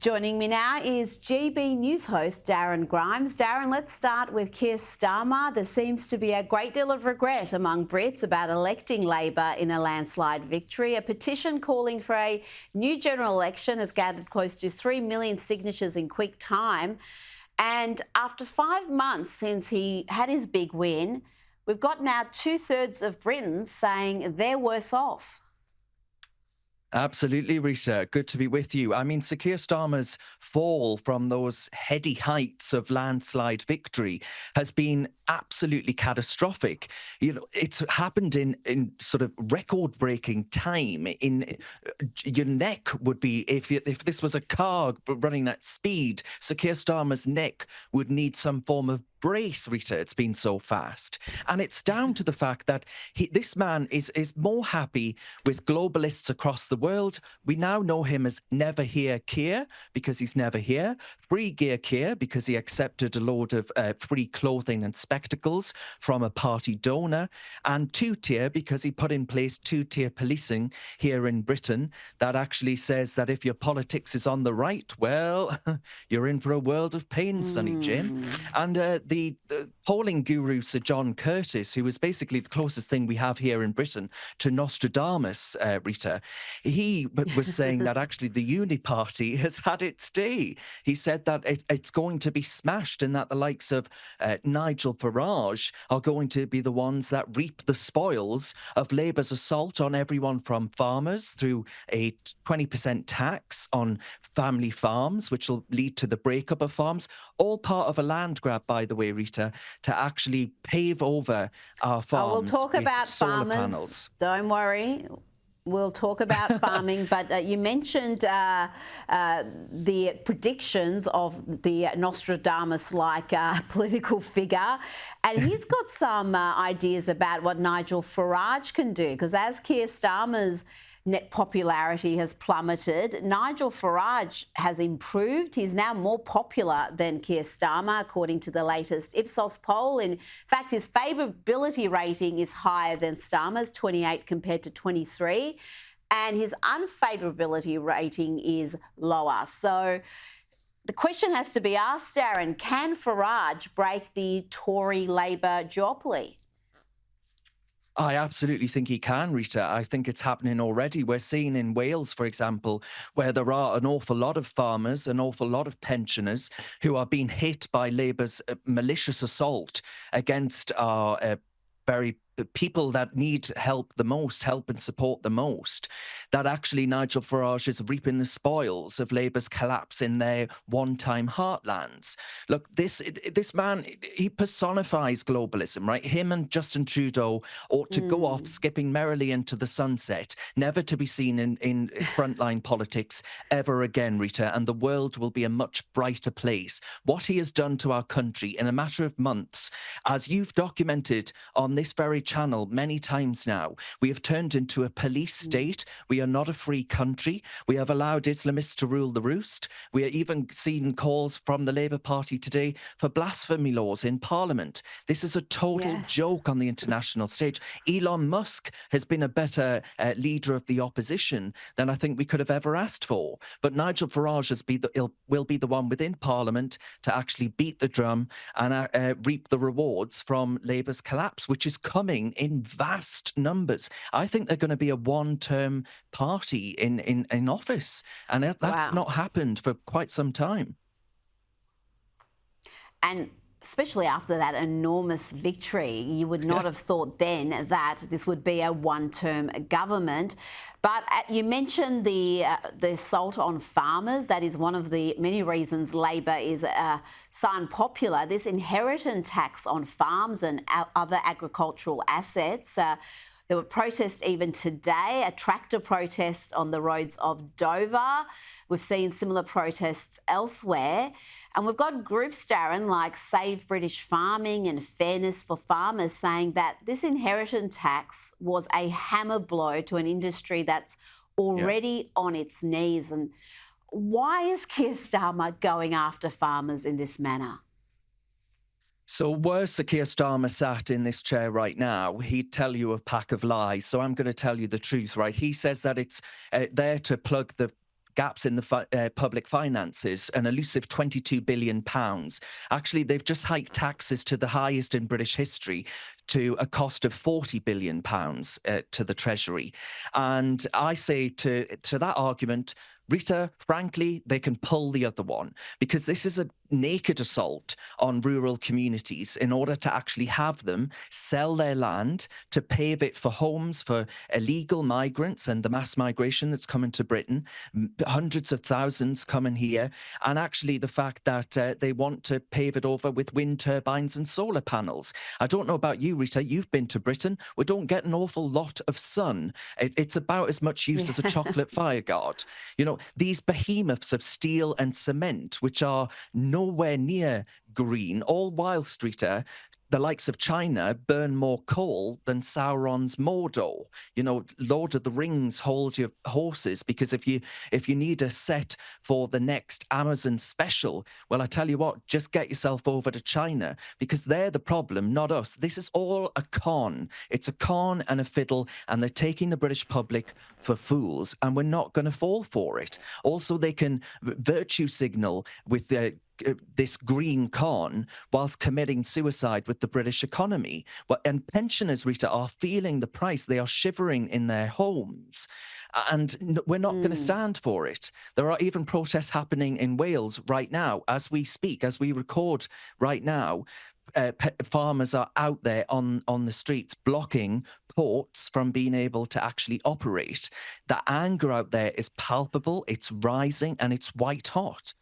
Joining me now is GB News host Darren Grimes. Darren, let's start with Keir Starmer. There seems to be a great deal of regret among Brits about electing Labor in a landslide victory. A petition calling for a new general election has gathered close to 3 million signatures in quick time. And after 5 months since he had his big win, we've got now 2/3 of Britons saying they're worse off. Absolutely, Rita. Good to be with you. I mean, Sir Keir Starmer's fall from those heady heights of landslide victory has been absolutely catastrophic. You know, it's happened in sort of record-breaking time. Your neck would be, if this was a car running at speed, Sir Keir Starmer's neck would need some form of brace, Rita. It's been so fast. And it's down to the fact that this man is more happy with globalists across the world. We now know him as Never Here Keir because he's never here, Free Gear Keir because he accepted a load of free clothing and spectacles from a party donor, and two-tier because he put in place two-tier policing here in Britain that actually says that if your politics is on the right, well, you're in for a world of pain, Sonny Jim. And the polling guru Sir John Curtis, who is basically the closest thing we have here in Britain to Nostradamus, Rita, he was saying that actually the Uni Party has had its day. He said that it's going to be smashed and that the likes of Nigel Farage are going to be the ones that reap the spoils of Labour's assault on everyone from farmers through a 20% tax on family farms, which will lead to the breakup of farms, all part of a land grab, by the way, Rita, to actually pave over our farms. We'll talk about farmers. Panels. Don't worry. We'll talk about farming, but you mentioned the predictions of the Nostradamus-like political figure, and he's got some ideas about what Nigel Farage can do, because as Keir Starmer's net popularity has plummeted, Nigel Farage has improved. He's now more popular than Keir Starmer, according to the latest Ipsos poll. In fact, his favourability rating is higher than Starmer's, 28 compared to 23, and his unfavourability rating is lower. So the question has to be asked, Darren, can Farage break the Tory-Labor duopoly? I absolutely think he can, Rita. I think it's happening already. We're seeing in Wales, for example, where there are an awful lot of farmers, an awful lot of pensioners who are being hit by Labour's malicious assault against our the people that need help the most, help and support the most, that actually Nigel Farage is reaping the spoils of Labour's collapse in their one-time heartlands. Look, this man, he personifies globalism, right? Him and Justin Trudeau ought to go off skipping merrily into the sunset, never to be seen in frontline politics ever again, Rita, and the world will be a much brighter place. What he has done to our country in a matter of months, as you've documented on this very channel many times now, we have turned into a police state. We are not a free country. We have allowed Islamists to rule the roost. We are even seeing calls from the Labour Party today for blasphemy laws in Parliament. This is a total joke on the international stage. Elon Musk has been a better leader of the opposition than I think we could have ever asked for. But Nigel Farage will be the one within Parliament to actually beat the drum and reap the rewards from Labour's collapse, which is coming in vast numbers. I think they're going to be a one-term party in office, and that's not happened for quite some time. And especially after that enormous victory, you would not have thought then that this would be a one-term government. But you mentioned the assault on farmers. That is one of the many reasons Labor is so unpopular. This inheritance tax on farms and other agricultural assets. There were protests even today, a tractor protest on the roads of Dover. We've seen similar protests elsewhere. And we've got groups, Darren, like Save British Farming and Fairness for Farmers saying that this inheritance tax was a hammer blow to an industry that's already on its knees. And why is Keir Starmer going after farmers in this manner? So were Sir Keir Starmer sat in this chair right now, he'd tell you a pack of lies. So I'm going to tell you the truth, right? He says that it's there to plug the gaps in the public finances, an elusive £22 billion. Actually, they've just hiked taxes to the highest in British history to a cost of £40 billion to the Treasury. And I say to that argument, Rita, frankly, they can pull the other one, because this is a naked assault on rural communities in order to actually have them sell their land to pave it for homes for illegal migrants and the mass migration that's coming to Britain. Hundreds of thousands coming here. And actually the fact that they want to pave it over with wind turbines and solar panels. I don't know about you, Rita, you've been to Britain. We don't get an awful lot of sun. It's about as much use as a chocolate fireguard. You know, these behemoths of steel and cement, which are nowhere near green, all whilst, Rita, the likes of China burn more coal than Sauron's Mordor. You know, Lord of the Rings, hold your horses, because if you need a set for the next Amazon special, well, I tell you what, just get yourself over to China, because they're the problem, not us. This is all a con. It's a con and a fiddle, and they're taking the British public for fools, and we're not going to fall for it. Also, they can virtue signal with this green con whilst committing suicide with the British economy. And pensioners, Rita, are feeling the price. They are shivering in their homes. And we're not going to stand for it. There are even protests happening in Wales right now, as we speak, as we record right now. Farmers are out there on the streets blocking ports from being able to actually operate. The anger out there is palpable, it's rising, and it's white hot.